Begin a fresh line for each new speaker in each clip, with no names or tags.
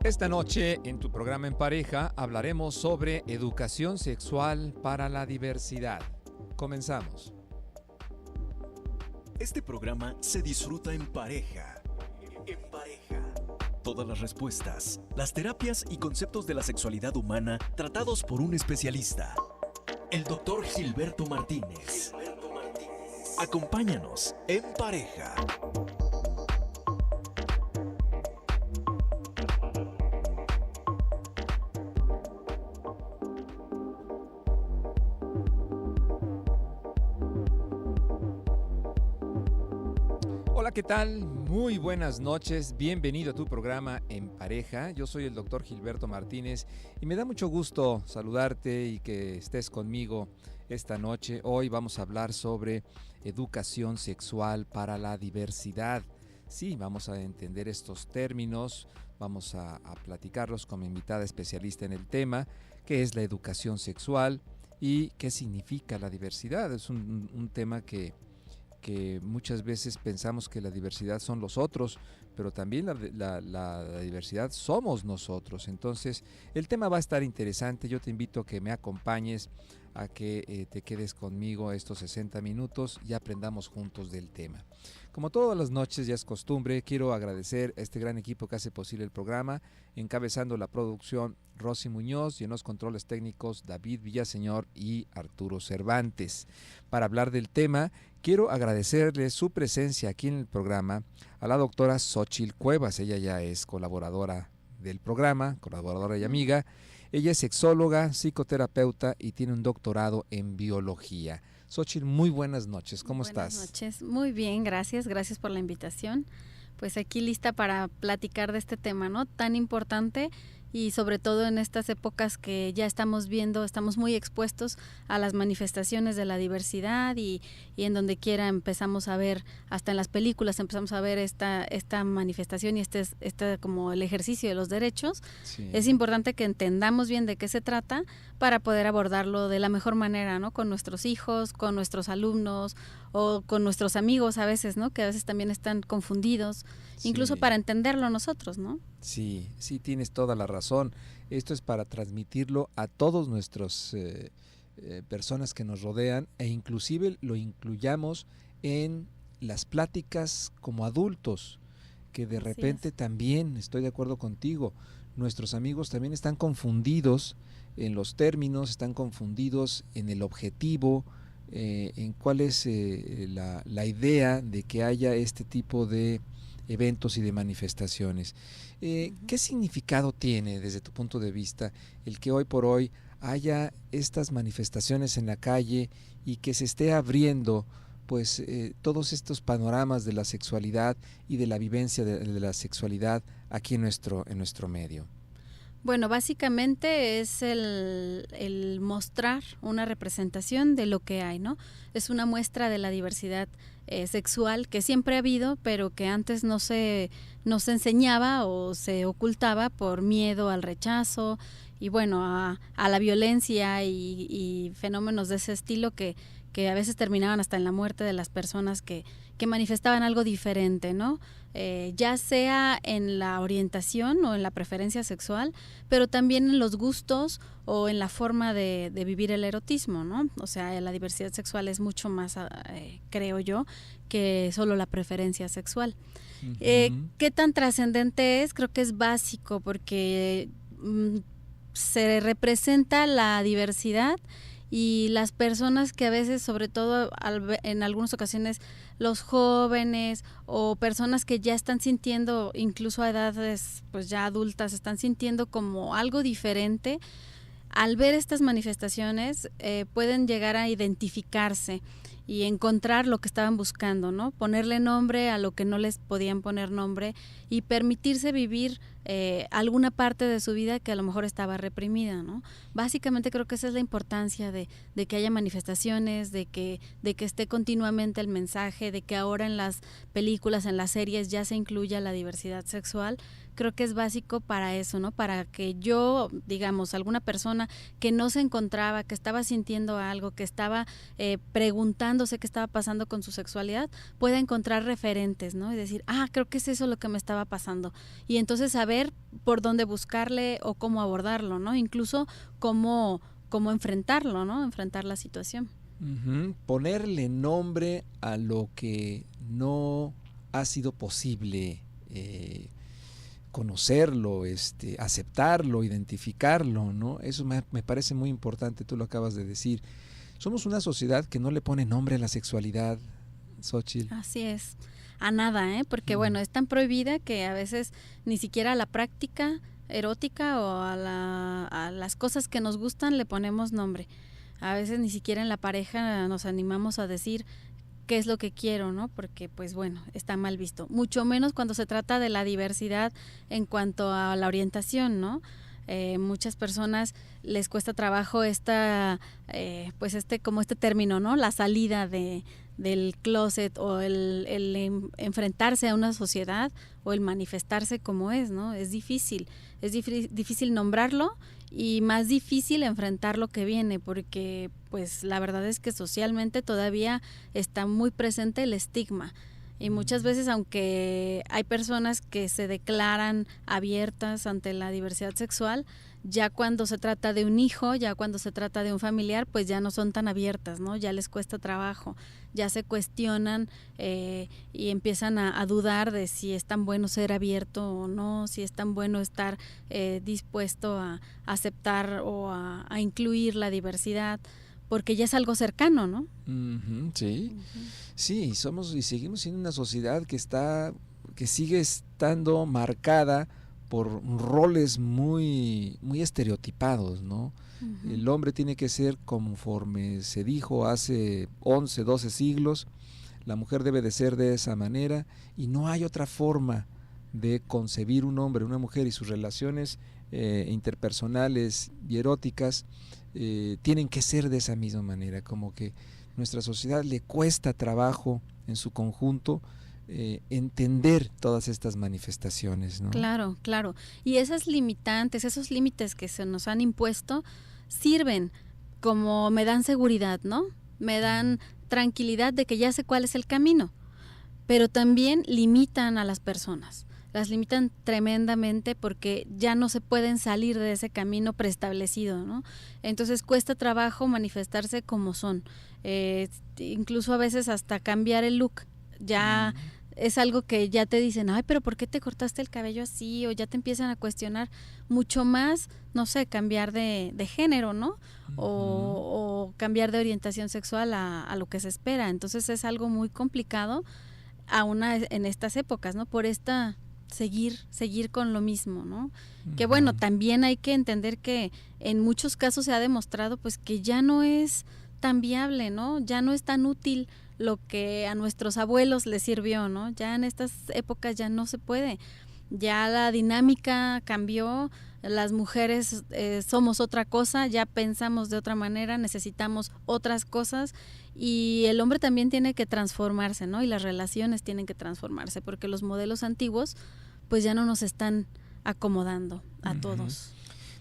Esta noche en tu programa En Pareja hablaremos sobre educación sexual para la diversidad. Comenzamos.
Este programa se disfruta en pareja. En pareja. Todas las respuestas, las terapias y conceptos de la sexualidad humana tratados por un especialista. El doctor Gilberto Martínez. Acompáñanos en pareja.
Hola, ¿qué tal? Muy buenas noches. Bienvenido a tu programa En Pareja. Yo soy el doctor Gilberto Martínez y me da mucho gusto saludarte y que estés conmigo esta noche. Hoy vamos a hablar sobre educación sexual para la diversidad. Sí, vamos a entender estos términos, vamos a platicarlos con mi invitada especialista en el tema, qué es la educación sexual y qué significa la diversidad. Es un tema que muchas veces pensamos que la diversidad son los otros, pero también la diversidad somos nosotros. Entonces, el tema va a estar interesante. Yo te invito a que me acompañes, a que te quedes conmigo estos 60 minutos y aprendamos juntos del tema. Como todas las noches, ya es costumbre, quiero agradecer a este gran equipo que hace posible el programa, encabezando la producción Rosy Muñoz y en los controles técnicos David Villaseñor y Arturo Cervantes. Para hablar del tema, quiero agradecerle su presencia aquí en el programa a la doctora Xóchitl Cuevas. Ella ya es colaboradora del programa, colaboradora y amiga. Ella es sexóloga, psicoterapeuta y tiene un doctorado en biología. Xóchitl, muy buenas noches, ¿cómo estás?
Buenas noches, muy bien, gracias por la invitación. Pues aquí lista para platicar de este tema, ¿no? Tan importante y sobre todo en estas épocas que ya estamos viendo, estamos muy expuestos a las manifestaciones de la diversidad y en donde quiera empezamos a ver, hasta en las películas empezamos a ver esta manifestación y este como el ejercicio de los derechos. Sí. Es importante que entendamos bien de qué se trata para poder abordarlo de la mejor manera, ¿no? Con nuestros hijos, con nuestros alumnos o con nuestros amigos a veces, ¿no? Que a veces también están confundidos, sí. Incluso para entenderlo nosotros, ¿no?
Sí, tienes toda la razón. Esto es para transmitirlo a todos nuestros personas que nos rodean e inclusive lo incluyamos en las pláticas como adultos, que de repente también, estoy de acuerdo contigo, nuestros amigos también están confundidos en los términos, están confundidos en el objetivo, en cuál es la idea de que haya este tipo de eventos y de manifestaciones. ¿Qué significado tiene desde tu punto de vista el que hoy por hoy haya estas manifestaciones en la calle y que se esté abriendo pues todos estos panoramas de la sexualidad y de la vivencia de la sexualidad aquí en nuestro medio?
Bueno, básicamente es el mostrar una representación de lo que hay, ¿no? Es una muestra de la diversidad sexual que siempre ha habido, pero que antes no se enseñaba o se ocultaba por miedo al rechazo y bueno, a la violencia y fenómenos de ese estilo que a veces terminaban hasta en la muerte de las personas que manifestaban algo diferente, ¿no? Ya sea en la orientación o en la preferencia sexual, pero también en los gustos o en la forma de vivir el erotismo, ¿no? O sea, la diversidad sexual es mucho más, creo yo, que solo la preferencia sexual. Uh-huh. ¿Qué tan trascendente es? Creo que es básico porque se representa la diversidad y las personas que a veces, sobre todo en algunas ocasiones, los jóvenes o personas que ya están sintiendo, incluso a edades pues ya adultas, están sintiendo como algo diferente, al ver estas manifestaciones pueden llegar a identificarse y encontrar lo que estaban buscando, ¿no? Ponerle nombre a lo que no les podían poner nombre y permitirse vivir alguna parte de su vida que a lo mejor estaba reprimida, ¿no? Básicamente creo que esa es la importancia de que haya manifestaciones, de que esté continuamente el mensaje, de que ahora en las películas, en las series ya se incluya la diversidad sexual. creo que es básico para eso, ¿no? Para que yo, digamos, alguna persona que no se encontraba, que estaba sintiendo algo, que estaba preguntándose qué estaba pasando con su sexualidad, pueda encontrar referentes, ¿no? Y decir, creo que es eso lo que me estaba pasando. Y entonces saber por dónde buscarle o cómo abordarlo, ¿no? Incluso cómo enfrentarlo, ¿no? Enfrentar la situación.
Ponerle nombre a lo que no ha sido posible conocerlo, aceptarlo, identificarlo, ¿no? Eso me parece muy importante, tú lo acabas de decir. Somos una sociedad que no le pone nombre a la sexualidad, Xóchitl.
Así es, a nada, porque bueno, es tan prohibida que a veces ni siquiera a la práctica erótica o a las cosas que nos gustan le ponemos nombre. A veces ni siquiera en la pareja nos animamos a decir qué es lo que quiero, ¿no? Porque pues bueno, está mal visto. Mucho menos cuando se trata de la diversidad en cuanto a la orientación, ¿no? Muchas personas les cuesta trabajo como este término, ¿no? La salida del closet o el enfrentarse a una sociedad o el manifestarse como es, ¿no? Es difícil nombrarlo y más difícil enfrentar lo que viene, porque pues la verdad es que socialmente todavía está muy presente el estigma. Y muchas veces, aunque hay personas que se declaran abiertas ante la diversidad sexual, ya cuando se trata de un hijo, ya cuando se trata de un familiar, pues ya no son tan abiertas, ¿no? Ya les cuesta trabajo, ya se cuestionan y empiezan a dudar de si es tan bueno ser abierto o no, si es tan bueno estar dispuesto a aceptar o a incluir la diversidad, porque ya es algo cercano, ¿no?
Sí, sí, somos y seguimos siendo una sociedad que sigue estando marcada por roles muy estereotipados, ¿no? El hombre tiene que ser conforme se dijo hace 11, 12 siglos, la mujer debe de ser de esa manera y no hay otra forma de concebir un hombre, una mujer y sus relaciones interpersonales y eróticas tienen que ser de esa misma manera, como que nuestra sociedad le cuesta trabajo en su conjunto entender todas estas manifestaciones, ¿no?
Claro, claro. Y esas limitantes, esos límites que se nos han impuesto, sirven como me dan seguridad, ¿no? Me dan tranquilidad de que ya sé cuál es el camino, pero también limitan a las personas. Las limitan tremendamente porque ya no se pueden salir de ese camino preestablecido, ¿no? Entonces cuesta trabajo manifestarse como son. Incluso a veces hasta cambiar el look. Ya es algo que ya te dicen, ay, pero ¿por qué te cortaste el cabello así? O ya te empiezan a cuestionar mucho más, no sé, cambiar de género, ¿no? O cambiar de orientación sexual a lo que se espera. Entonces es algo muy complicado aún en estas épocas, ¿no? Por seguir con lo mismo, ¿no? Que bueno, también hay que entender que en muchos casos se ha demostrado pues que ya no es tan viable, ¿no? Ya no es tan útil lo que a nuestros abuelos les sirvió, ¿no? Ya en estas épocas ya no se puede. Ya la dinámica cambió, las mujeres somos otra cosa, ya pensamos de otra manera, necesitamos otras cosas y el hombre también tiene que transformarse, ¿no? Y las relaciones tienen que transformarse porque los modelos antiguos pues ya no nos están acomodando a todos.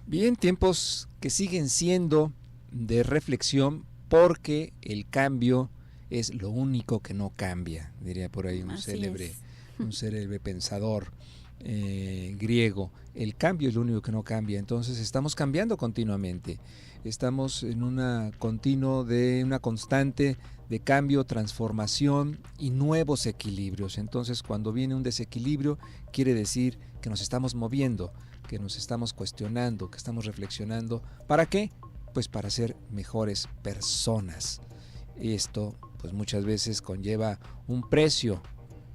Bien, tiempos que siguen siendo de reflexión porque el cambio es lo único que no cambia, diría por ahí un célebre pensador griego. El cambio es lo único que no cambia, entonces estamos cambiando continuamente, estamos en una constante de cambio, transformación y nuevos equilibrios. Entonces cuando viene un desequilibrio quiere decir que nos estamos moviendo, que nos estamos cuestionando, que estamos reflexionando. ¿Para qué? Pues para ser mejores personas. Esto pues muchas veces conlleva un precio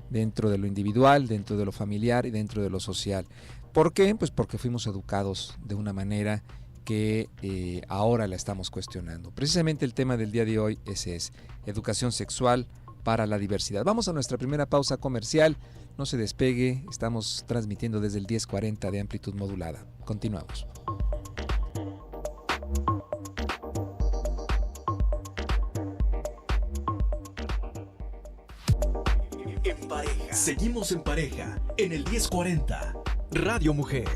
dentro de lo individual, dentro de lo familiar y dentro de lo social. ¿Por qué? Pues porque fuimos educados de una manera que ahora la estamos cuestionando. Precisamente el tema del día de hoy ese es educación sexual para la diversidad. Vamos a nuestra primera pausa comercial. No se despegue, estamos transmitiendo desde el 1040 de amplitud modulada. Continuamos.
En pareja. Seguimos en pareja en el 1040. Radio Mujer.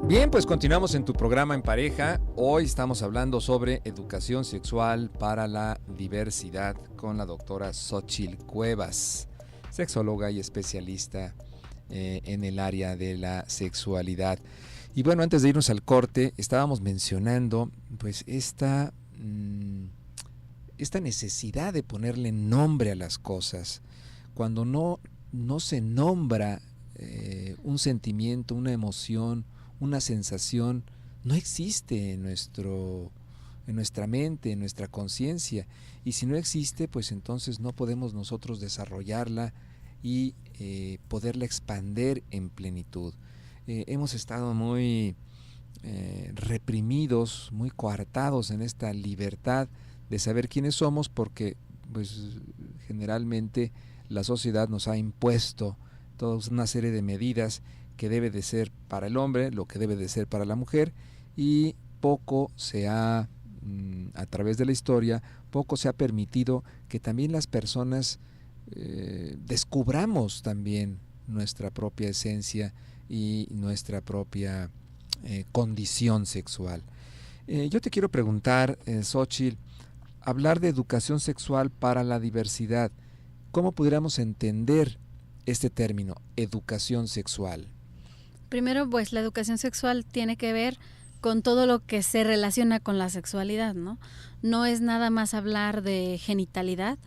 Bien, pues continuamos en tu programa En Pareja. Hoy estamos hablando sobre educación sexual para la diversidad con la doctora Xóchitl Cuevas, sexóloga y especialista en el área de la sexualidad. Y bueno, antes de irnos al corte, estábamos mencionando pues esta necesidad de ponerle nombre a las cosas. Cuando no se nombra un sentimiento, una emoción, una sensación, no existe en nuestra mente, en nuestra conciencia, y si no existe, pues entonces no podemos nosotros desarrollarla y poderla expander en plenitud. Hemos estado muy reprimidos, muy coartados en esta libertad de saber quiénes somos, porque pues generalmente la sociedad nos ha impuesto toda una serie de medidas que debe de ser para el hombre, lo que debe de ser para la mujer, y poco se ha, a través de la historia, poco se ha permitido que también las personas descubramos también nuestra propia esencia y nuestra propia condición sexual. Yo te quiero preguntar, Xóchitl, hablar de educación sexual para la diversidad, ¿cómo pudiéramos entender este término, educación sexual?
Primero, pues la educación sexual tiene que ver con todo lo que se relaciona con la sexualidad, ¿no? No es nada más hablar de genitalidad,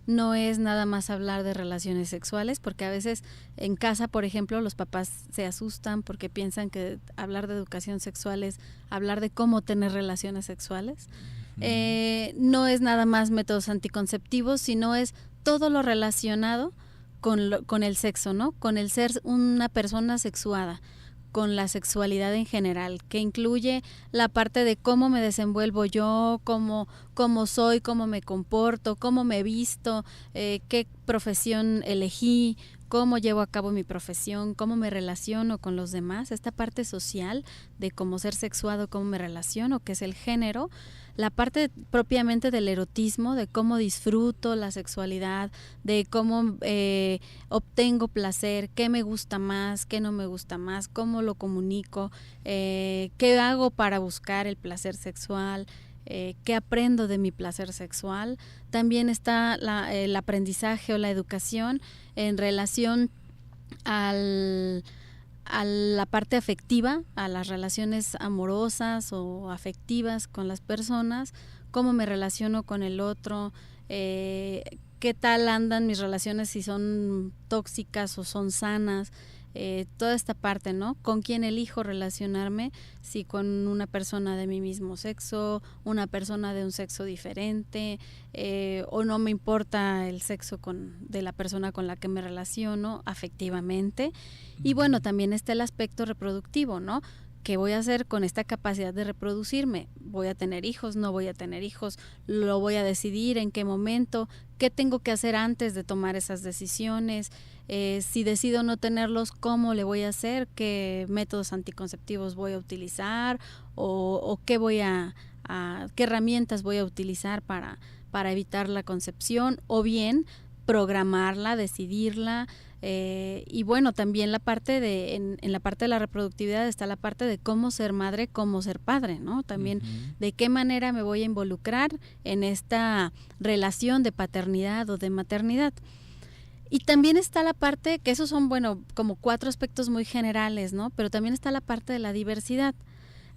no es nada más hablar de relaciones sexuales, porque a veces en casa, por ejemplo, los papás se asustan porque piensan que hablar de educación sexual es hablar de cómo tener relaciones sexuales. No es nada más métodos anticonceptivos, sino es todo lo relacionado con el sexo, ¿no? Con el ser una persona sexuada, con la sexualidad en general, que incluye la parte de cómo me desenvuelvo yo, cómo soy, cómo me comporto, cómo me visto, qué profesión elegí, cómo llevo a cabo mi profesión, cómo me relaciono con los demás, esta parte social de cómo ser sexuado, cómo me relaciono, que es el género, la parte propiamente del erotismo, de cómo disfruto la sexualidad, de cómo obtengo placer, qué me gusta más, qué no me gusta más, cómo lo comunico, qué hago para buscar el placer sexual, qué aprendo de mi placer sexual. También está el aprendizaje o la educación en relación a la parte afectiva, a las relaciones amorosas o afectivas con las personas, cómo me relaciono con el otro, qué tal andan mis relaciones, si son tóxicas o son sanas, toda esta parte, ¿no? Con quién elijo relacionarme, si con una persona de mi mismo sexo, una persona de un sexo diferente, o no me importa el sexo de la persona con la que me relaciono afectivamente. Y bueno, también está el aspecto reproductivo, ¿no? ¿Qué voy a hacer con esta capacidad de reproducirme? ¿Voy a tener hijos? ¿No voy a tener hijos? ¿Lo voy a decidir? ¿En qué momento? ¿Qué tengo que hacer antes de tomar esas decisiones? Si decido no tenerlos, ¿cómo le voy a hacer? ¿Qué métodos anticonceptivos voy a utilizar? ¿O qué qué herramientas voy a utilizar para evitar la concepción? O bien programarla, decidirla. Y bueno, también en la parte de la reproductividad está la parte de cómo ser madre, cómo ser padre, ¿no? También de qué manera me voy a involucrar en esta relación de paternidad o de maternidad. Y también está la parte, que esos son, bueno, como 4 aspectos muy generales, ¿no? Pero también está la parte de la diversidad.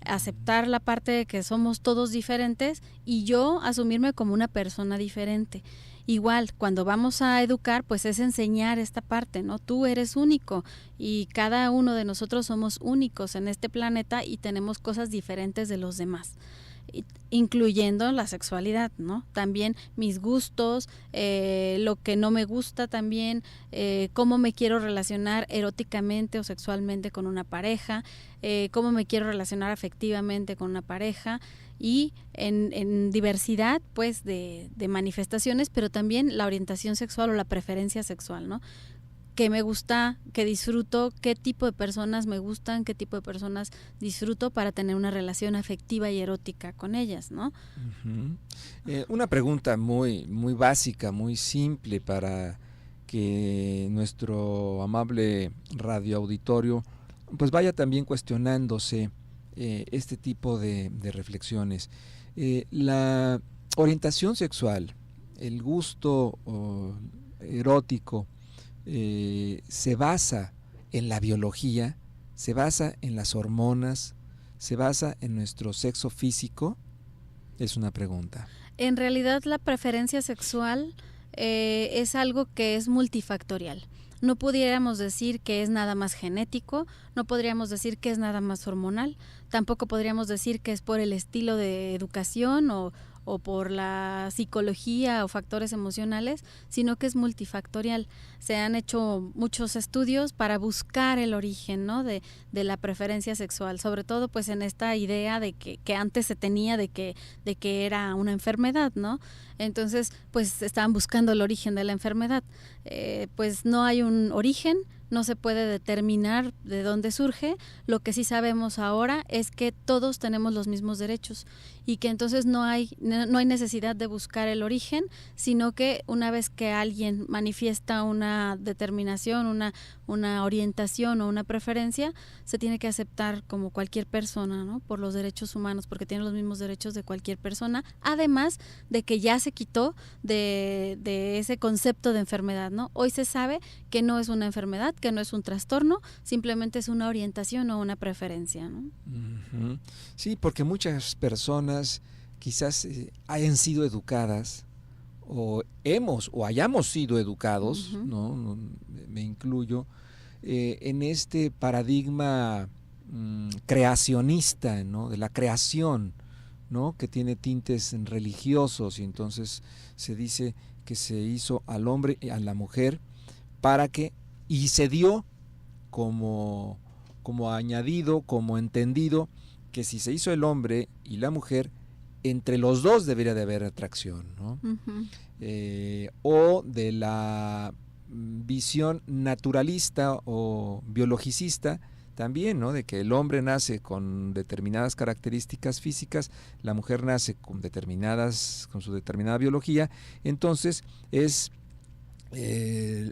Aceptar la parte de que somos todos diferentes y yo asumirme como una persona diferente. Igual, cuando vamos a educar, pues es enseñar esta parte, ¿no? Tú eres único y cada uno de nosotros somos únicos en este planeta y tenemos cosas diferentes de los demás, incluyendo la sexualidad, ¿no? También mis gustos, lo que no me gusta también, cómo me quiero relacionar eróticamente o sexualmente con una pareja, cómo me quiero relacionar afectivamente con una pareja, y en diversidad pues de manifestaciones, pero también la orientación sexual o la preferencia sexual, ¿no? qué me gusta, qué disfruto, qué tipo de personas me gustan, qué tipo de personas disfruto para tener una relación afectiva y erótica con ellas, ¿no?
Una pregunta muy, muy básica, muy simple para que nuestro amable radioauditorio pues vaya también cuestionándose este tipo de reflexiones. La orientación sexual, el gusto erótico, se basa en la biología, se basa en las hormonas, se basa en nuestro sexo físico. Es una pregunta.
En realidad la preferencia sexual es algo que es multifactorial. No pudiéramos decir que es nada más genético, no podríamos decir que es nada más hormonal, tampoco podríamos decir que es por el estilo de educación o por la psicología o factores emocionales, sino que es multifactorial. Se han hecho muchos estudios para buscar el origen, ¿no?, de la preferencia sexual, sobre todo pues en esta idea de que antes se tenía de que era una enfermedad, ¿no? Entonces pues estaban buscando el origen de la enfermedad. Pues no hay un origen, no se puede determinar de dónde surge. Lo que sí sabemos ahora es que todos tenemos los mismos derechos y que entonces no hay necesidad de buscar el origen, sino que una vez que alguien manifiesta una determinación, una orientación o una preferencia, se tiene que aceptar como cualquier persona, ¿no?, por los derechos humanos, porque tiene los mismos derechos de cualquier persona, además de que ya se quitó de ese concepto de enfermedad, ¿no? Hoy se sabe que no es una enfermedad, que no es un trastorno, simplemente es una orientación o una preferencia, ¿no?
Uh-huh. Sí, porque muchas personas quizás hayan sido educadas o hayamos sido educados, uh-huh, ¿no? Me incluyo, en este paradigma creacionista, ¿no?, de la creación, ¿no?, que tiene tintes religiosos, y entonces se dice que se hizo al hombre y a la mujer y se dio como añadido, como entendido, que si se hizo el hombre y la mujer, entre los dos debería de haber atracción, ¿no? Uh-huh. O de la visión naturalista o biologicista también, ¿no?, de que el hombre nace con determinadas características físicas, la mujer nace con su determinada biología, entonces es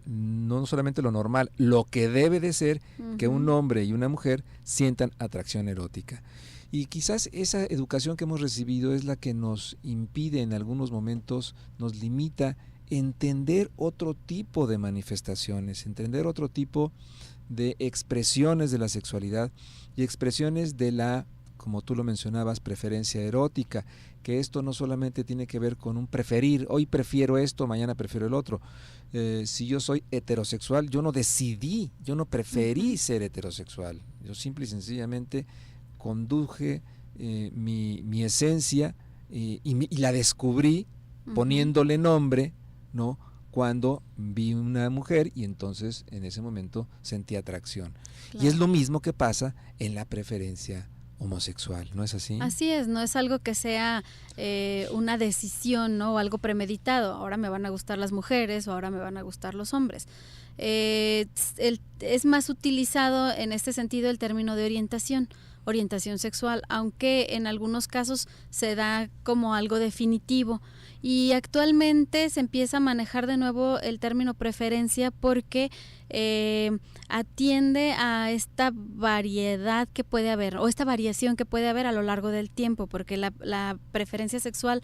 no solamente lo normal, lo que debe de ser, uh-huh, que un hombre y una mujer sientan atracción erótica. Y quizás esa educación que hemos recibido es la que nos impide en algunos momentos, nos limita entender otro tipo de manifestaciones, entender otro tipo de expresiones de la sexualidad y expresiones de la, como tú lo mencionabas, preferencia erótica, que esto no solamente tiene que ver con un preferir, hoy prefiero esto, mañana prefiero el otro. Si yo soy heterosexual, yo no decidí, yo no preferí ser heterosexual, yo simple y sencillamente conduje mi esencia y la descubrí poniéndole nombre, ¿no?, cuando vi una mujer y entonces en ese momento sentí atracción. Claro. Y es lo mismo que pasa en la preferencia homosexual, ¿no es así?
Así es, no es algo que sea una decisión, ¿no?, o algo premeditado. Ahora me van a gustar las mujeres o ahora me van a gustar los hombres. Es más utilizado en este sentido el término de orientación sexual, aunque en algunos casos se da como algo definitivo. Y actualmente se empieza a manejar de nuevo el término preferencia porque atiende a esta variedad que puede haber o esta variación que puede haber a lo largo del tiempo, porque la preferencia sexual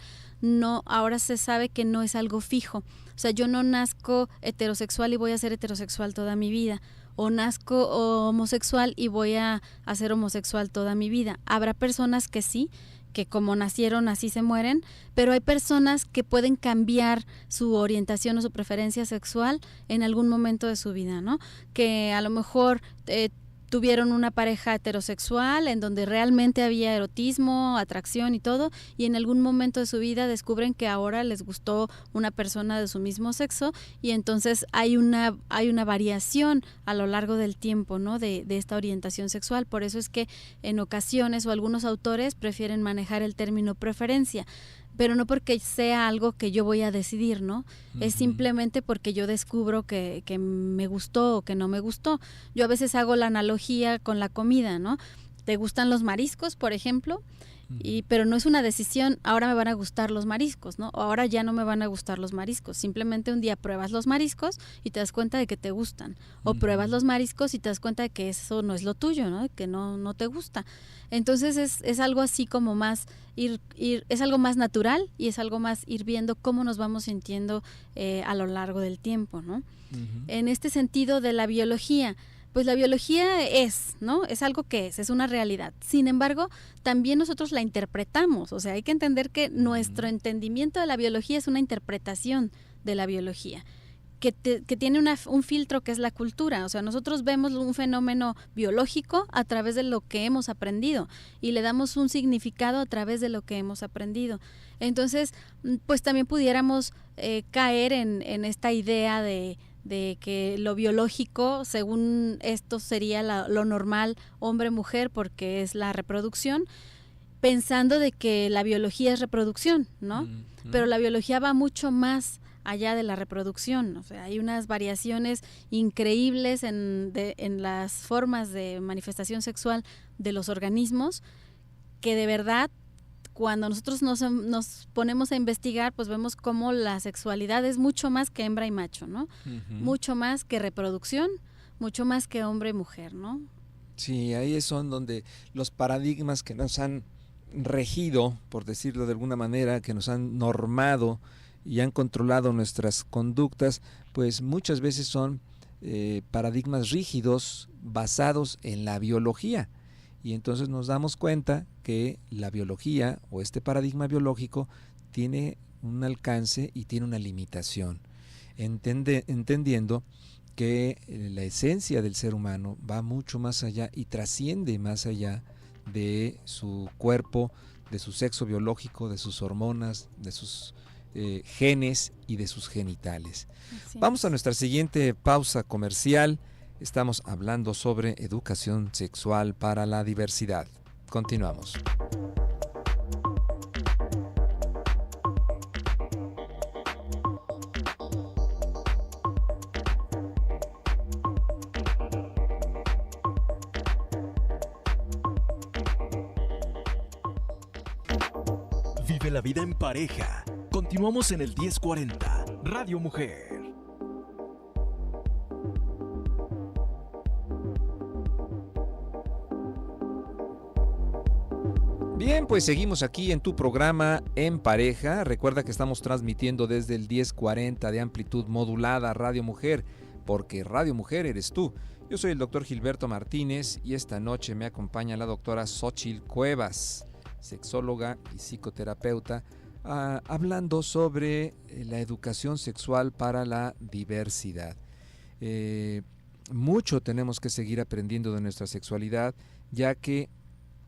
ahora se sabe que no es algo fijo. O sea, yo no nazco heterosexual y voy a ser heterosexual toda mi vida, o nazco homosexual y voy a ser homosexual toda mi vida. Habrá personas que sí, que como nacieron así se mueren, pero hay personas que pueden cambiar su orientación o su preferencia sexual en algún momento de su vida, ¿no? Que a lo mejor tuvieron una pareja heterosexual en donde realmente había erotismo, atracción y todo, y en algún momento de su vida descubren que ahora les gustó una persona de su mismo sexo y entonces hay una variación a lo largo del tiempo, ¿no?, de esta orientación sexual. Por eso es que en ocasiones o algunos autores prefieren manejar el término preferencia. pero no porque sea algo que yo voy a decidir, ¿no? Es simplemente porque yo descubro que me gustó o que no me gustó. Yo a veces hago la analogía con la comida, ¿no? ¿Te gustan los mariscos, por ejemplo? Pero no es una decisión, ahora me van a gustar los mariscos, ¿no? O ahora ya no me van a gustar los mariscos. Simplemente un día pruebas los mariscos y te das cuenta de que te gustan. O pruebas los mariscos y te das cuenta de que eso no es lo tuyo, ¿no? Que no te gusta. Entonces es algo así como más es algo más natural y es algo más ir viendo cómo nos vamos sintiendo a lo largo del tiempo, ¿no? En este sentido de la biología, pues la biología ¿no? Es algo que es una realidad. Sin embargo, también nosotros la interpretamos. O sea, hay que entender que nuestro entendimiento de la biología es una interpretación de la biología, que tiene un filtro que es la cultura. O sea, nosotros vemos un fenómeno biológico a través de lo que hemos aprendido y le damos un significado a través de lo que hemos aprendido. Entonces, pues también pudiéramos caer en esta idea de que lo biológico, según esto, sería lo normal hombre-mujer porque es la reproducción, pensando de que la biología es reproducción, ¿no? Pero la biología va mucho más allá de la reproducción. O sea, hay unas variaciones increíbles en las formas de manifestación sexual de los organismos que de verdad, cuando nosotros nos ponemos a investigar, pues vemos cómo la sexualidad es mucho más que hembra y macho, ¿no? Mucho más que reproducción, mucho más que hombre y mujer, ¿no?
Sí, ahí son donde los paradigmas que nos han regido, por decirlo de alguna manera, que nos han normado y han controlado nuestras conductas, pues muchas veces son paradigmas rígidos basados en la biología. Y entonces nos damos cuenta que la biología o este paradigma biológico tiene un alcance y tiene una limitación, entendiendo que la esencia del ser humano va mucho más allá y trasciende más allá de su cuerpo, de su sexo biológico, de sus hormonas, de sus genes y de sus genitales. Vamos a nuestra siguiente pausa comercial. Estamos hablando sobre educación sexual para la diversidad. Continuamos.
Vive la vida en pareja. Continuamos en el 1040, Radio Mujer.
Bien, pues seguimos aquí en tu programa En Pareja. Recuerda que estamos transmitiendo desde el 1040 de amplitud modulada Radio Mujer, porque Radio Mujer eres tú. Yo soy el doctor Gilberto Martínez y esta noche me acompaña la doctora Xóchitl Cuevas, sexóloga y psicoterapeuta, hablando sobre la educación sexual para la diversidad. Mucho tenemos que seguir aprendiendo de nuestra sexualidad, ya que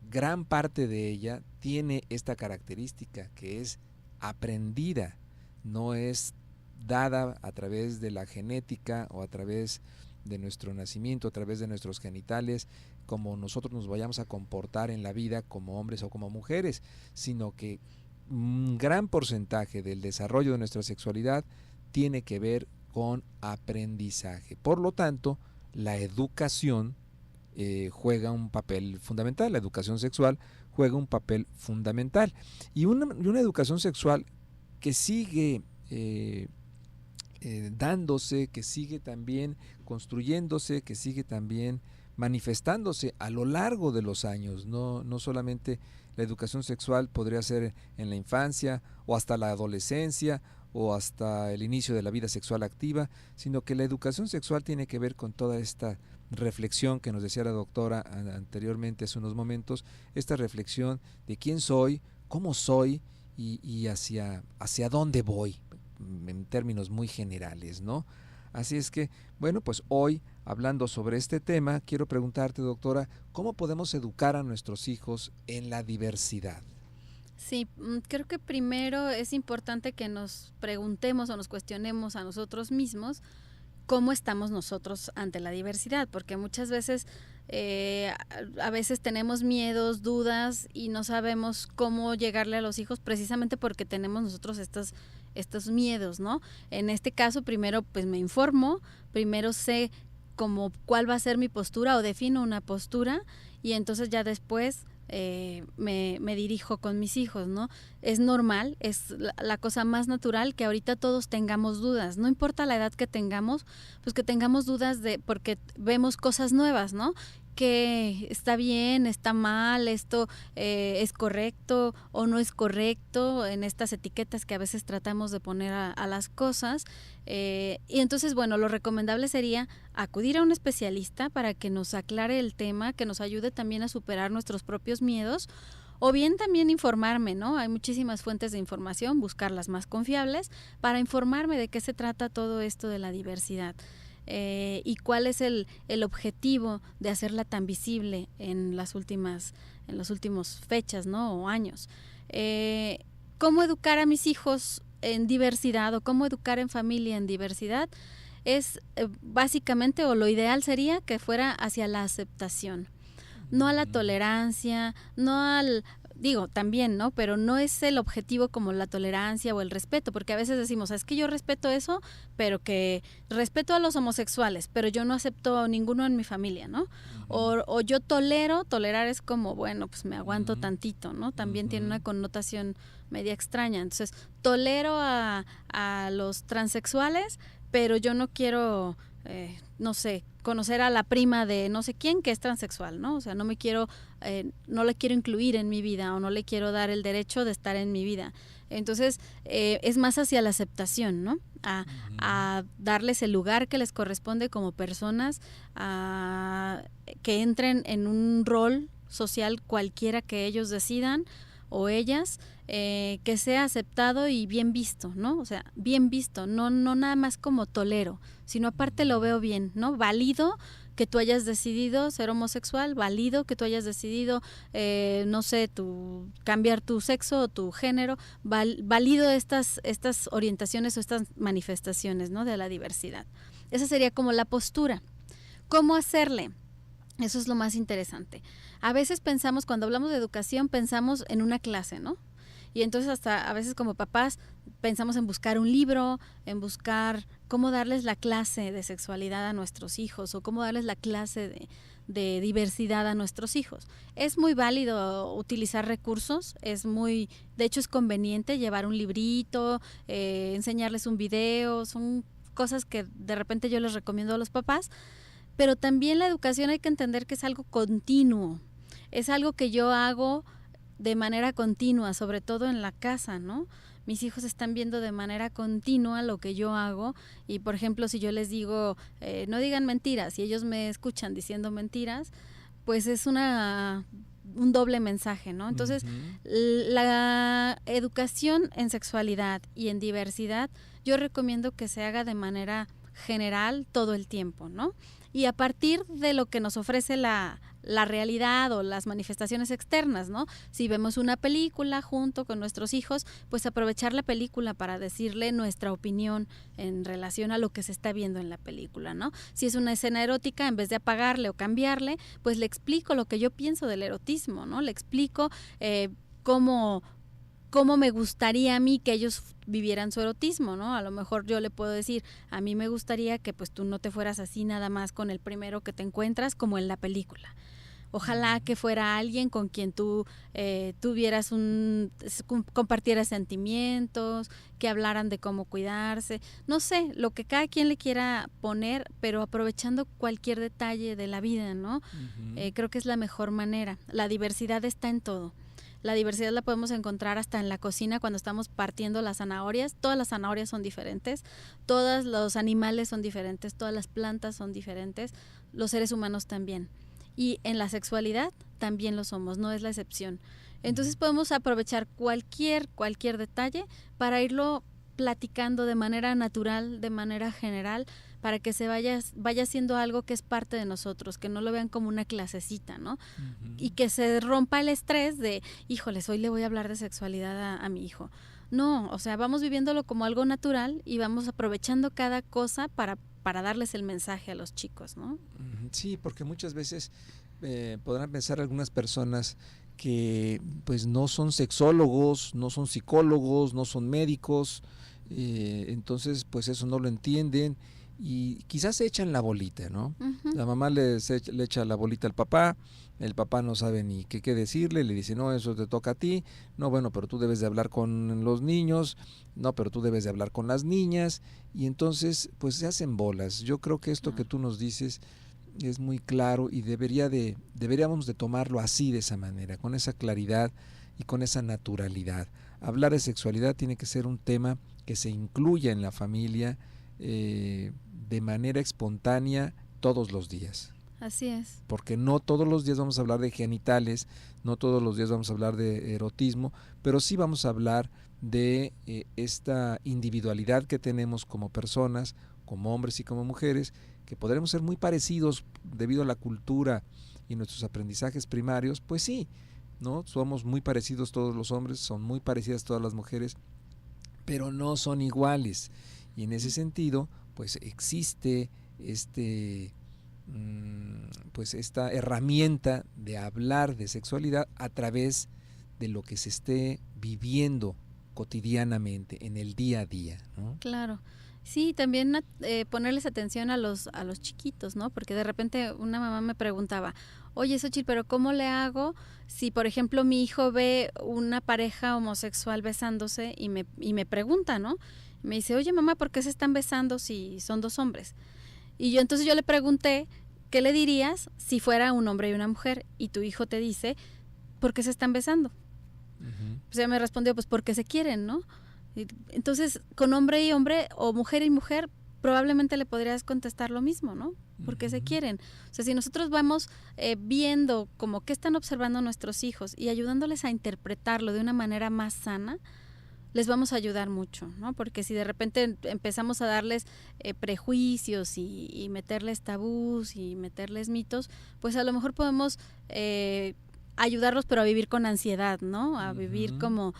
gran parte de ella tiene esta característica que es aprendida, no es dada a través de la genética o a través de nuestro nacimiento, a través de nuestros genitales, como nosotros nos vayamos a comportar en la vida como hombres o como mujeres, sino que un gran porcentaje del desarrollo de nuestra sexualidad tiene que ver con aprendizaje. Por lo tanto, la educación juega un papel fundamental, la educación sexual juega un papel fundamental. Y una educación sexual que sigue dándose, que sigue también construyéndose, que sigue también manifestándose a lo largo de los años. No solamente la educación sexual podría ser en la infancia o hasta la adolescencia o hasta el inicio de la vida sexual activa, sino que la educación sexual tiene que ver con toda esta reflexión que nos decía la doctora anteriormente hace unos momentos, esta reflexión de quién soy, cómo soy y hacia dónde voy, en términos muy generales, ¿no? Así es que, bueno, pues hoy, hablando sobre este tema, quiero preguntarte, doctora, ¿cómo podemos educar a nuestros hijos en la diversidad?
Sí, creo que primero es importante que nos preguntemos o nos cuestionemos a nosotros mismos cómo estamos nosotros ante la diversidad, porque muchas veces a veces tenemos miedos, dudas y no sabemos cómo llegarle a los hijos precisamente porque tenemos nosotros estos miedos, ¿no? En este caso, primero pues me informo, primero sé como cuál va a ser mi postura o defino una postura y entonces ya después me dirijo con mis hijos, ¿no? Es normal, es la cosa más natural que ahorita todos tengamos dudas, no importa la edad que tengamos, pues que tengamos dudas porque vemos cosas nuevas, ¿no? Que está bien, está mal, esto es correcto o no es correcto en estas etiquetas que a veces tratamos de poner a las cosas. Y entonces, bueno, lo recomendable sería acudir a un especialista para que nos aclare el tema, que nos ayude también a superar nuestros propios miedos, o bien también informarme, ¿no? Hay muchísimas fuentes de información, buscar las más confiables para informarme de qué se trata todo esto de la diversidad. Y cuál es el objetivo de hacerla tan visible en las últimas fechas, ¿no? O años. ¿Cómo educar a mis hijos en diversidad o cómo educar en familia en diversidad? Es básicamente, o lo ideal sería que fuera hacia la aceptación, no a la tolerancia, no al... Digo, también, ¿no? Pero no es el objetivo como la tolerancia o el respeto, porque a veces decimos, es que yo respeto eso, pero que respeto a los homosexuales, pero yo no acepto a ninguno en mi familia, ¿no? O yo tolerar es como, bueno, pues me aguanto tantito, ¿no? También tiene una connotación media extraña. Entonces, tolero a los transexuales, pero yo no quiero, no sé, conocer a la prima de no sé quién que es transexual, ¿no? O sea, no la quiero incluir en mi vida o no le quiero dar el derecho de estar en mi vida. Entonces, es más hacia la aceptación, ¿no? A darles el lugar que les corresponde como personas, a que entren en un rol social cualquiera que ellos decidan o ellas, que sea aceptado y bien visto, ¿no? O sea, bien visto, no nada más como tolero, sino aparte lo veo bien, ¿no? Válido que tú hayas decidido ser homosexual, válido que tú hayas decidido, no sé, cambiar tu sexo o tu género, válido estas orientaciones o estas manifestaciones, ¿no? De la diversidad. Esa sería como la postura. ¿Cómo hacerle? Eso es lo más interesante. A veces pensamos, cuando hablamos de educación, pensamos en una clase, ¿no? Y entonces hasta a veces como papás pensamos en buscar un libro, en buscar cómo darles la clase de sexualidad a nuestros hijos o cómo darles la clase de diversidad a nuestros hijos. Es muy válido utilizar recursos, de hecho es conveniente llevar un librito, enseñarles un video, son cosas que de repente yo les recomiendo a los papás, pero también la educación hay que entender que es algo continuo, es algo que yo hago de manera continua, sobre todo en la casa, ¿no? Mis hijos están viendo de manera continua lo que yo hago y, por ejemplo, si yo les digo, no digan mentiras y ellos me escuchan diciendo mentiras, pues es un doble mensaje, ¿no? Entonces, la educación en sexualidad y en diversidad, yo recomiendo que se haga de manera general todo el tiempo, ¿no? Y a partir de lo que nos ofrece la realidad o las manifestaciones externas, ¿no? Si vemos una película junto con nuestros hijos, pues aprovechar la película para decirle nuestra opinión en relación a lo que se está viendo en la película, ¿no? Si es una escena erótica, en vez de apagarle o cambiarle, pues le explico lo que yo pienso del erotismo, ¿no? Le explico cómo me gustaría a mí que ellos vivieran su erotismo, ¿no? A lo mejor yo le puedo decir, a mí me gustaría que pues tú no te fueras así nada más con el primero que te encuentras como en la película. Ojalá que fuera alguien con quien tú tuvieras compartieras sentimientos, que hablaran de cómo cuidarse, no sé, lo que cada quien le quiera poner, pero aprovechando cualquier detalle de la vida, ¿no? Creo que es la mejor manera. La diversidad está en todo. La diversidad la podemos encontrar hasta en la cocina cuando estamos partiendo las zanahorias. Todas las zanahorias son diferentes, todos los animales son diferentes, todas las plantas son diferentes, los seres humanos también. Y en la sexualidad también lo somos, no es la excepción. Entonces podemos aprovechar cualquier detalle para irlo platicando de manera natural, de manera general, para que se vaya siendo algo que es parte de nosotros, que no lo vean como una clasecita, ¿no? Y que se rompa el estrés de, híjoles, hoy le voy a hablar de sexualidad a mi hijo. No, o sea, vamos viviéndolo como algo natural y vamos aprovechando cada cosa para para darles el mensaje a los chicos, ¿no?
Sí, porque muchas veces podrán pensar algunas personas que pues no son sexólogos, no son psicólogos, no son médicos, entonces pues eso no lo entienden y quizás se echan la bolita, ¿no?
Uh-huh.
La mamá le echa la bolita al papá, el papá no sabe ni qué decirle, le dice, no, eso te toca a ti, no, bueno, pero tú debes de hablar con los niños, no, pero tú debes de hablar con las niñas, y entonces pues se hacen bolas. Yo creo que esto que tú nos dices es muy claro y deberíamos de tomarlo así, de esa manera, con esa claridad y con esa naturalidad. Hablar de sexualidad tiene que ser un tema que se incluya en la familia de manera espontánea todos los días.
Así es.
Porque no todos los días vamos a hablar de genitales, no todos los días vamos a hablar de erotismo, pero sí vamos a hablar de esta individualidad que tenemos como personas, como hombres y como mujeres, que podremos ser muy parecidos debido a la cultura y nuestros aprendizajes primarios, pues sí, ¿no? Somos muy parecidos todos los hombres, son muy parecidas todas las mujeres, pero no son iguales. Y en ese sentido, pues existe pues esta herramienta de hablar de sexualidad a través de lo que se esté viviendo cotidianamente, en el día a día, ¿no?
Claro. Sí, también ponerles atención a los chiquitos, ¿no? Porque de repente una mamá me preguntaba, oye, Xochitl, pero ¿cómo le hago si, por ejemplo, mi hijo ve una pareja homosexual besándose y me pregunta, ¿no? Me dice, oye, mamá, ¿por qué se están besando si son dos hombres? Y yo le pregunté, ¿qué le dirías si fuera un hombre y una mujer? Y tu hijo te dice, ¿por qué se están besando?
Uh-huh.
Pues ella me respondió, pues porque se quieren, ¿no? Entonces, con hombre y hombre o mujer y mujer, probablemente le podrías contestar lo mismo, ¿no? Porque se quieren. O sea, si nosotros vamos viendo como qué están observando nuestros hijos y ayudándoles a interpretarlo de una manera más sana, les vamos a ayudar mucho, ¿no? Porque si de repente empezamos a darles prejuicios y meterles tabús y meterles mitos, pues a lo mejor podemos ayudarlos, pero a vivir con ansiedad, ¿no? A vivir como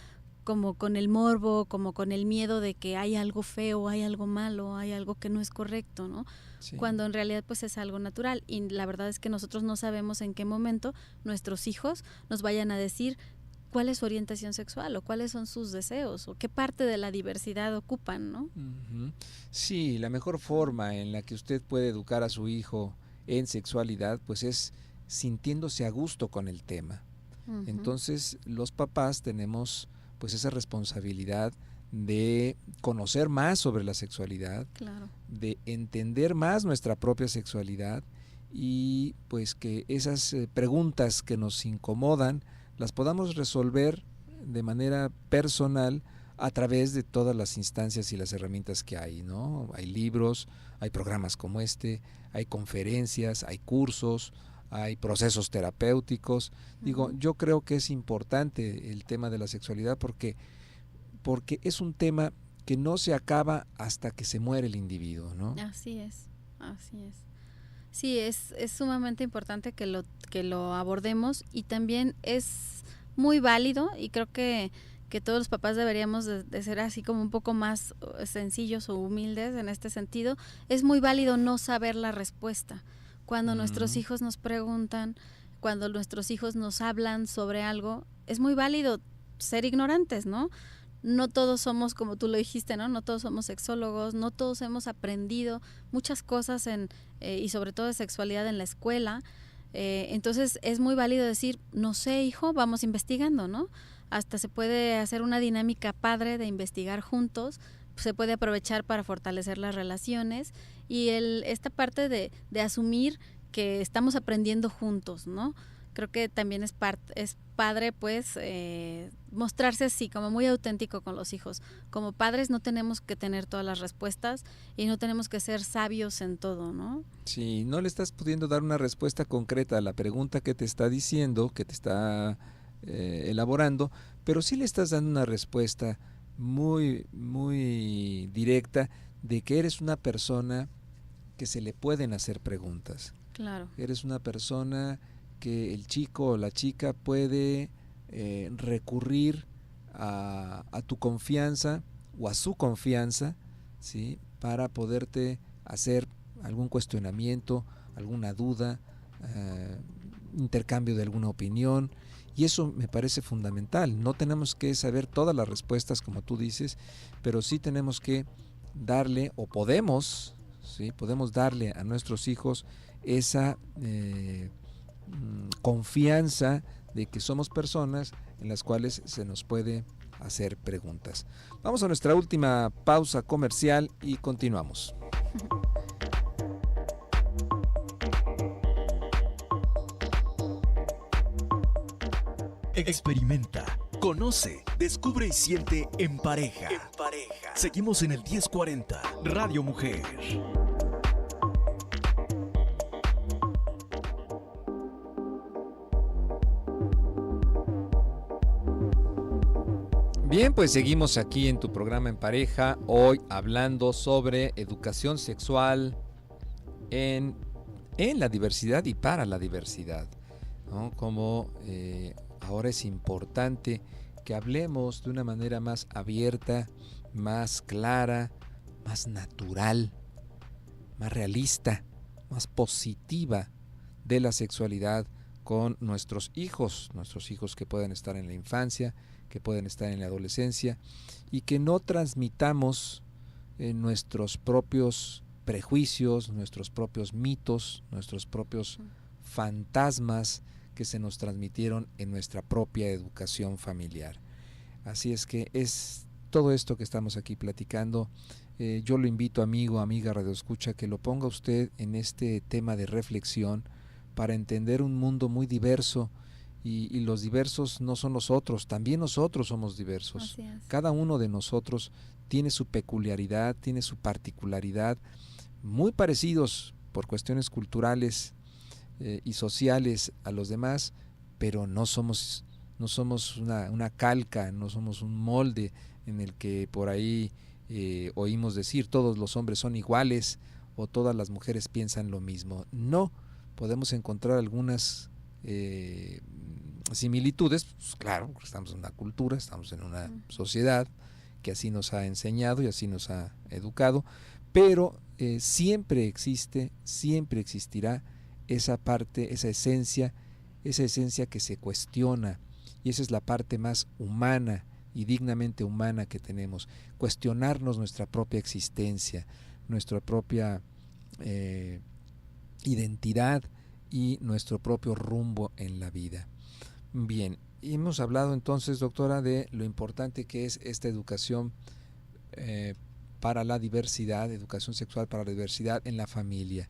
con el morbo, como con el miedo de que hay algo feo, hay algo malo, hay algo que no es correcto, ¿no? Sí. Cuando en realidad pues es algo natural y la verdad es que nosotros no sabemos en qué momento nuestros hijos nos vayan a decir cuál es su orientación sexual o cuáles son sus deseos o qué parte de la diversidad ocupan, ¿no?
Uh-huh. Sí, la mejor forma en la que usted puede educar a su hijo en sexualidad pues es sintiéndose a gusto con el tema. Uh-huh. Entonces los papás tenemos pues esa responsabilidad de conocer más sobre la sexualidad,
claro,
de entender más nuestra propia sexualidad y pues que esas preguntas que nos incomodan las podamos resolver de manera personal a través de todas las instancias y las herramientas que hay, ¿no? Hay libros, hay programas como este, hay conferencias, hay cursos, hay procesos terapéuticos. Digo, yo creo que es importante el tema de la sexualidad porque es un tema que no se acaba hasta que se muere el individuo, ¿no?
Así es, así es. Sí, es sumamente importante que lo abordemos y también es muy válido y creo que todos los papás deberíamos de ser así como un poco más sencillos o humildes en este sentido. Es muy válido no saber la respuesta. Cuando nuestros hijos nos preguntan, cuando nuestros hijos nos hablan sobre algo, es muy válido ser ignorantes, ¿no? No todos somos, como tú lo dijiste, ¿no? No todos somos sexólogos, no todos hemos aprendido muchas cosas y sobre todo de sexualidad en la escuela. Entonces es muy válido decir, no sé, hijo, vamos investigando, ¿no? Hasta se puede hacer una dinámica padre de investigar juntos, se puede aprovechar para fortalecer las relaciones y esta parte de asumir que estamos aprendiendo juntos, ¿no? Creo que también es padre pues mostrarse así, como muy auténtico con los hijos. Como padres no tenemos que tener todas las respuestas y no tenemos que ser sabios en todo, ¿no?
Sí, no le estás pudiendo dar una respuesta concreta a la pregunta que te está diciendo, que te está elaborando, pero sí le estás dando una respuesta muy, muy directa de que eres una persona que se le pueden hacer preguntas.
Claro.
Eres una persona que el chico o la chica puede recurrir a tu confianza o a su confianza, ¿sí? Para poderte hacer algún cuestionamiento, alguna duda, intercambio de alguna opinión, y eso me parece fundamental. No tenemos que saber todas las respuestas, como tú dices, pero sí tenemos que darle, o podemos darle a nuestros hijos esa confianza de que somos personas en las cuales se nos puede hacer preguntas. Vamos a nuestra última pausa comercial y continuamos.
Experimenta, conoce, descubre y siente En Pareja. Seguimos en el 1040, Radio Mujer.
Bien, pues seguimos aquí en tu programa En Pareja, hoy hablando sobre educación sexual en la diversidad y para la diversidad, ¿no? Como ahora es importante que hablemos de una manera más abierta, más clara, más natural, más realista, más positiva de la sexualidad con nuestros hijos que pueden estar en la infancia, que pueden estar en la adolescencia, y que no transmitamos nuestros propios prejuicios, nuestros propios mitos, nuestros propios fantasmas que se nos transmitieron en nuestra propia educación familiar. Así es que es todo esto que estamos aquí platicando. Yo lo invito, amigo, amiga radioescucha, que lo ponga usted en este tema de reflexión para entender un mundo muy diverso, y los diversos no son nosotros, también nosotros somos diversos. Cada uno de nosotros tiene su peculiaridad, tiene su particularidad, muy parecidos por cuestiones culturales y sociales a los demás, pero no somos una calca, no somos un molde en el que por ahí oímos decir todos los hombres son iguales o todas las mujeres piensan lo mismo. No, podemos encontrar algunas similitudes, pues claro, porque estamos en una cultura, estamos en una sociedad que así nos ha enseñado y así nos ha educado, pero siempre existirá esa parte, esa esencia que se cuestiona, y esa es la parte más humana y dignamente humana que tenemos, cuestionarnos nuestra propia existencia, nuestra propia identidad y nuestro propio rumbo en la vida. Bien, hemos hablado entonces, doctora, de lo importante que es esta educación para la diversidad, educación sexual para la diversidad en la familia.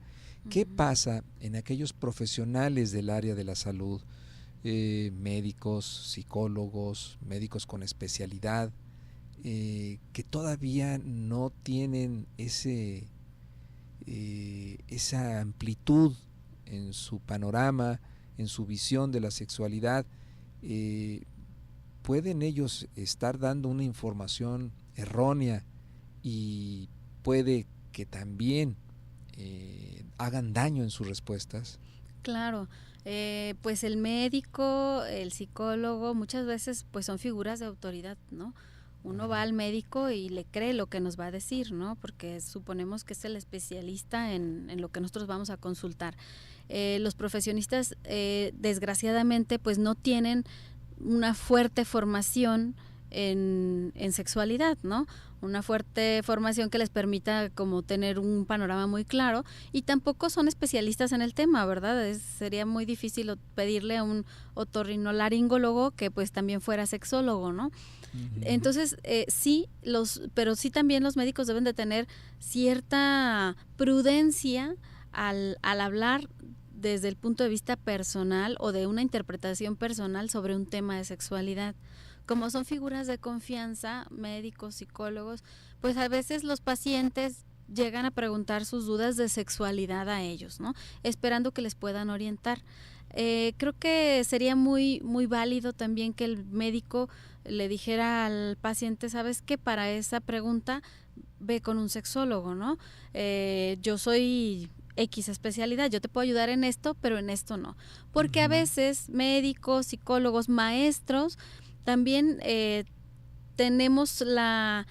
¿Qué pasa en aquellos profesionales del área de la salud, médicos, psicólogos, médicos con especialidad, que todavía no tienen esa amplitud en su panorama, en su visión de la sexualidad? ¿Pueden ellos estar dando una información errónea y puede que también hagan daño en sus respuestas?
Claro, pues el médico, el psicólogo, muchas veces pues son figuras de autoridad, ¿no? Uno va al médico y le cree lo que nos va a decir, ¿no? Porque suponemos que es el especialista en lo que nosotros vamos a consultar. Los profesionistas, desgraciadamente, pues no tienen una fuerte formación en sexualidad, ¿no? Una fuerte formación que les permita como tener un panorama muy claro, y tampoco son especialistas en el tema, ¿verdad? Sería muy difícil pedirle a un otorrinolaringólogo que pues también fuera sexólogo, ¿no? Entonces, pero sí también los médicos deben de tener cierta prudencia al hablar desde el punto de vista personal o de una interpretación personal sobre un tema de sexualidad. Como son figuras de confianza, médicos, psicólogos, pues a veces los pacientes llegan a preguntar sus dudas de sexualidad a ellos, ¿no? Esperando que les puedan orientar. Creo que sería muy, muy válido también que el médico le dijera al paciente, ¿sabes qué? Para esa pregunta ve con un sexólogo, ¿no? Yo soy X especialidad, yo te puedo ayudar en esto, pero en esto no. Porque a veces médicos, psicólogos, maestros, también tenemos la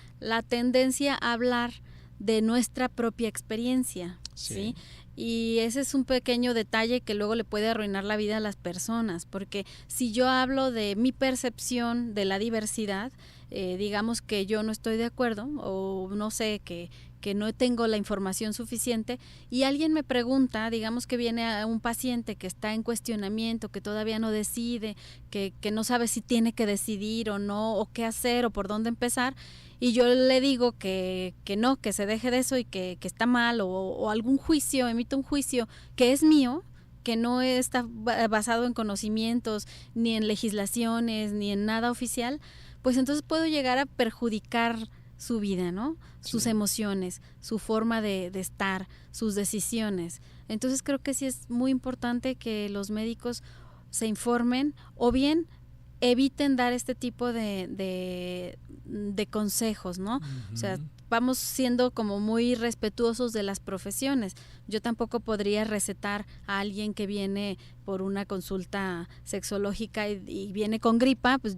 tendencia a hablar de nuestra propia experiencia. ¿sí? Y ese es un pequeño detalle que luego le puede arruinar la vida a las personas, porque si yo hablo de mi percepción de la diversidad, digamos que yo no estoy de acuerdo o no sé, que no tengo la información suficiente y alguien me pregunta, digamos que viene a un paciente que está en cuestionamiento, que todavía no decide, que no sabe si tiene que decidir o no, o qué hacer o por dónde empezar, y yo le digo que no, que se deje de eso y que está mal o algún juicio, emito un juicio que es mío, que no está basado en conocimientos, ni en legislaciones, ni en nada oficial, pues entonces puedo llegar a perjudicar su vida, ¿no? Sus emociones, su forma de estar, sus decisiones. Entonces creo que sí es muy importante que los médicos se informen o bien eviten dar este tipo de consejos, ¿no? O sea, vamos siendo como muy respetuosos de las profesiones. Yo tampoco podría recetar a alguien que viene por una consulta sexológica y viene con gripa, pues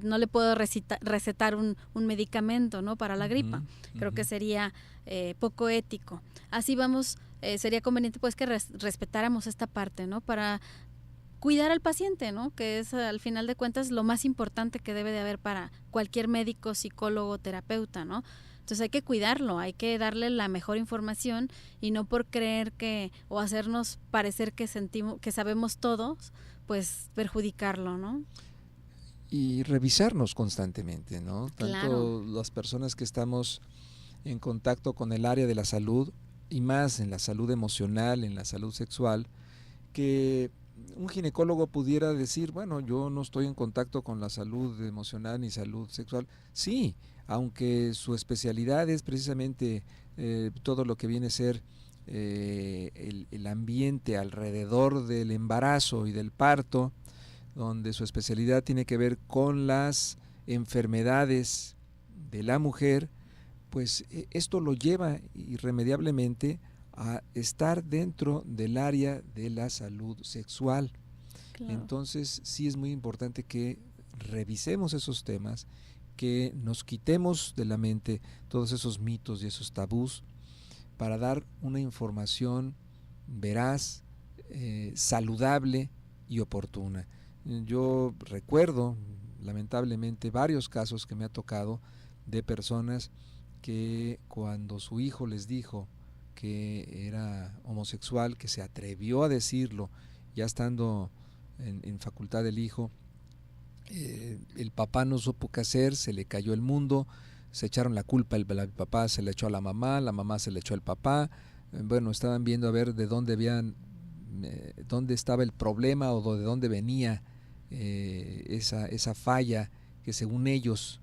no le puedo recetar un medicamento, ¿no? Para la gripa. Creo que sería poco ético. Así vamos, sería conveniente pues que respetáramos esta parte, ¿no? Para cuidar al paciente, ¿no? Que es al final de cuentas lo más importante que debe de haber para cualquier médico, psicólogo, terapeuta, ¿no? Entonces hay que cuidarlo, hay que darle la mejor información y no por creer que o hacernos parecer que sentimos que sabemos todos, pues perjudicarlo, ¿no?
Y revisarnos constantemente, ¿no?
Claro.
Tanto las personas que estamos en contacto con el área de la salud y más en la salud emocional, en la salud sexual, que un ginecólogo pudiera decir, bueno, yo no estoy en contacto con la salud emocional ni salud sexual. Sí, aunque su especialidad es precisamente todo lo que viene a ser el ambiente alrededor del embarazo y del parto, donde su especialidad tiene que ver con las enfermedades de la mujer, pues esto lo lleva irremediablemente a estar dentro del área de la salud sexual. Claro. Entonces sí es muy importante que revisemos esos temas, que nos quitemos de la mente todos esos mitos y esos tabús para dar una información veraz, saludable y oportuna. Yo recuerdo lamentablemente varios casos que me ha tocado de personas que cuando su hijo les dijo que era homosexual, que se atrevió a decirlo ya estando en facultad del hijo, el papá no supo qué hacer, se le cayó el mundo, se echaron la culpa, el papá se le echó a la mamá se le echó al papá, bueno, estaban viendo a ver de dónde dónde estaba el problema o de dónde venía esa falla que según ellos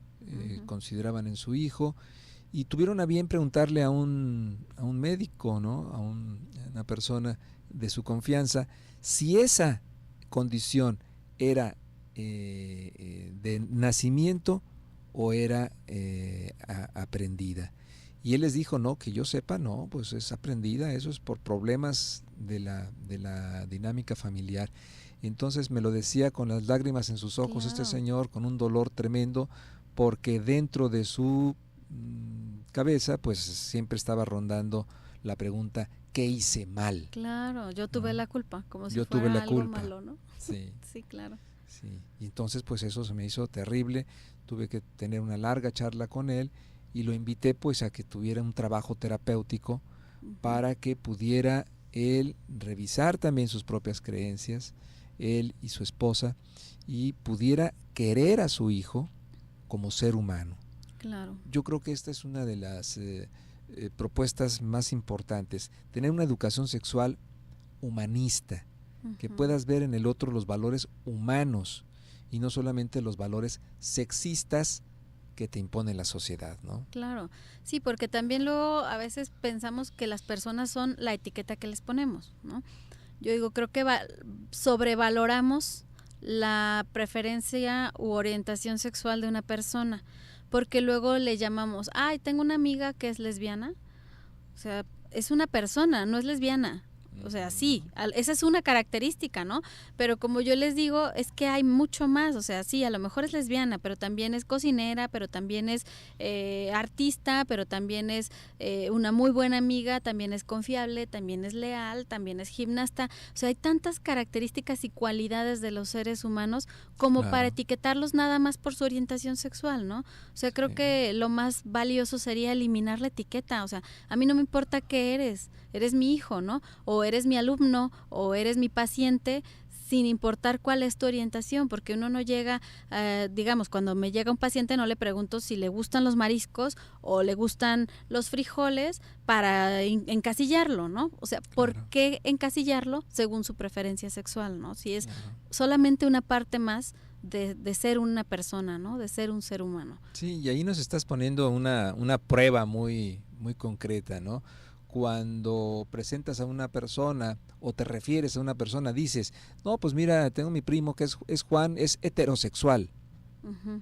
consideraban en su hijo, y tuvieron a bien preguntarle a un médico, ¿no? A una persona de su confianza, si esa condición era de nacimiento o era aprendida. Y él les dijo, no, que yo sepa, no, pues es aprendida, eso es por problemas de la dinámica familiar. Entonces me lo decía con las lágrimas en sus ojos, claro, este señor, con un dolor tremendo, porque dentro de su cabeza pues siempre estaba rondando la pregunta, ¿qué hice mal?
Claro, yo tuve la culpa, como si
yo
fuera
tuve la
algo
culpa.
malo, ¿no?
Sí.
Sí, claro.
Sí. Y entonces pues eso se me hizo terrible, tuve que tener una larga charla con él y lo invité pues a que tuviera un trabajo terapéutico para que pudiera él revisar también sus propias creencias, él y su esposa, y pudiera querer a su hijo como ser humano.
Claro.
Yo creo que esta es una de las propuestas más importantes, tener una educación sexual humanista, que puedas ver en el otro los valores humanos y no solamente los valores sexistas que te impone la sociedad, ¿no?
Claro, sí, porque también luego a veces pensamos que las personas son la etiqueta que les ponemos, ¿no? Yo digo, creo que sobrevaloramos la preferencia u orientación sexual de una persona, porque luego le llamamos, ay, tengo una amiga que es lesbiana, o sea, es una persona, no es lesbiana, O sea, sí, esa es una característica, ¿no? Pero como yo les digo, es que hay mucho más. O sea, sí, a lo mejor es lesbiana, pero también es cocinera, pero también es artista, pero también es una muy buena amiga, también es confiable, también es leal, también es gimnasta. O sea, hay tantas características y cualidades de los seres humanos como para etiquetarlos nada más por su orientación sexual, ¿no? O sea, creo que lo más valioso sería eliminar la etiqueta. O sea, a mí no me importa qué eres mi hijo, ¿no? O eres mi alumno, o eres mi paciente, sin importar cuál es tu orientación, porque uno no llega, digamos, cuando me llega un paciente no le pregunto si le gustan los mariscos o le gustan los frijoles para encasillarlo, ¿no? O sea, ¿por qué encasillarlo según su preferencia sexual, ¿no? Si es solamente una parte más de ser una persona, ¿no? De ser un ser humano.
Sí, y ahí nos estás poniendo una prueba muy, muy concreta, ¿no? Cuando presentas a una persona o te refieres a una persona, dices, no, pues mira, tengo mi primo que es Juan, es heterosexual.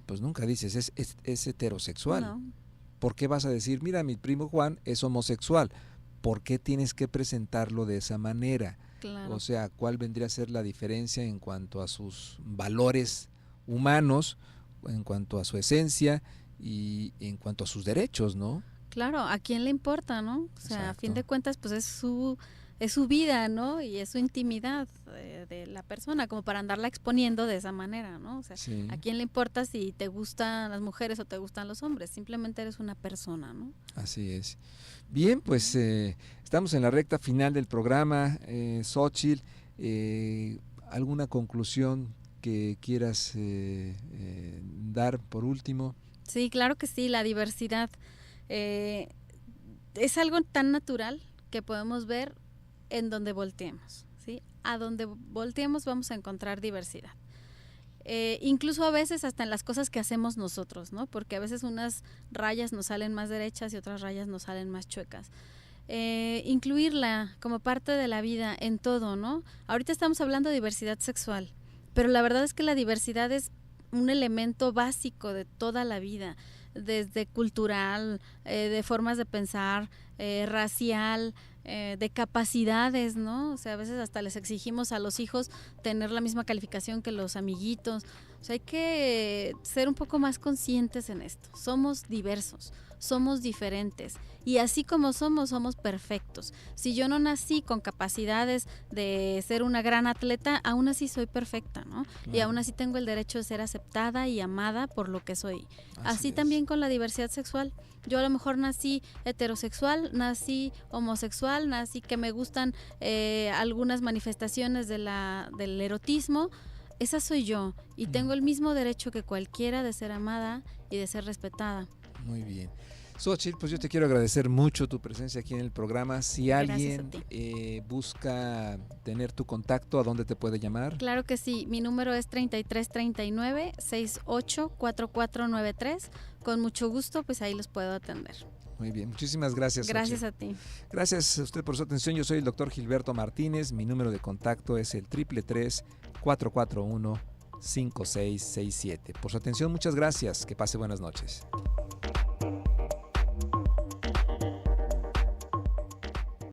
Pues nunca dices, es heterosexual. No. ¿Por qué vas a decir, mira, mi primo Juan es homosexual? ¿Por qué tienes que presentarlo de esa manera? Claro. O sea, ¿cuál vendría a ser la diferencia en cuanto a sus valores humanos, en cuanto a su esencia y en cuanto a sus derechos, ¿no?
Claro, ¿a quién le importa, no? O sea, exacto. A fin de cuentas, pues es su vida, ¿no? Y es su intimidad de la persona, como para andarla exponiendo de esa manera, ¿no? O sea, sí. ¿A quién le importa si te gustan las mujeres o te gustan los hombres? Simplemente eres una persona, ¿no?
Así es. Bien, pues estamos en la recta final del programa. Xóchitl, ¿alguna conclusión que quieras dar por último?
Sí, claro que sí, la diversidad. Es algo tan natural que podemos ver en donde volteemos, ¿sí? A donde volteemos vamos a encontrar diversidad. Incluso a veces hasta en las cosas que hacemos nosotros, ¿no? Porque a veces unas rayas nos salen más derechas y otras rayas nos salen más chuecas. Incluirla como parte de la vida en todo, ¿no? Ahorita estamos hablando de diversidad sexual, pero la verdad es que la diversidad es un elemento básico de toda la vida, desde cultural, de formas de pensar, racial, de capacidades, ¿no? O sea, a veces hasta les exigimos a los hijos tener la misma calificación que los amiguitos. O sea, hay que ser un poco más conscientes en esto. Somos diversos, somos diferentes y así como somos perfectos. Si yo no nací con capacidades de ser una gran atleta, aún así soy perfecta, ¿no? Claro. Y aún así tengo el derecho de ser aceptada y amada por lo que soy. Así también con la diversidad sexual. Yo a lo mejor nací heterosexual, nací homosexual, nací que me gustan algunas manifestaciones del erotismo. Esa soy yo y tengo el mismo derecho que cualquiera de ser amada y de ser respetada.
Muy bien. Xóchitl, pues yo te quiero agradecer mucho tu presencia aquí en el programa. Si alguien busca tener tu contacto, ¿a dónde te puede llamar?
Claro que sí, mi número es 3339-684493. Con mucho gusto, pues ahí los puedo atender.
Muy bien, muchísimas gracias.
Gracias a ti.
Gracias a usted por su atención. Yo soy el doctor Gilberto Martínez. Mi número de contacto es el 333-441-5667. Por su atención, muchas gracias. Que pase buenas noches.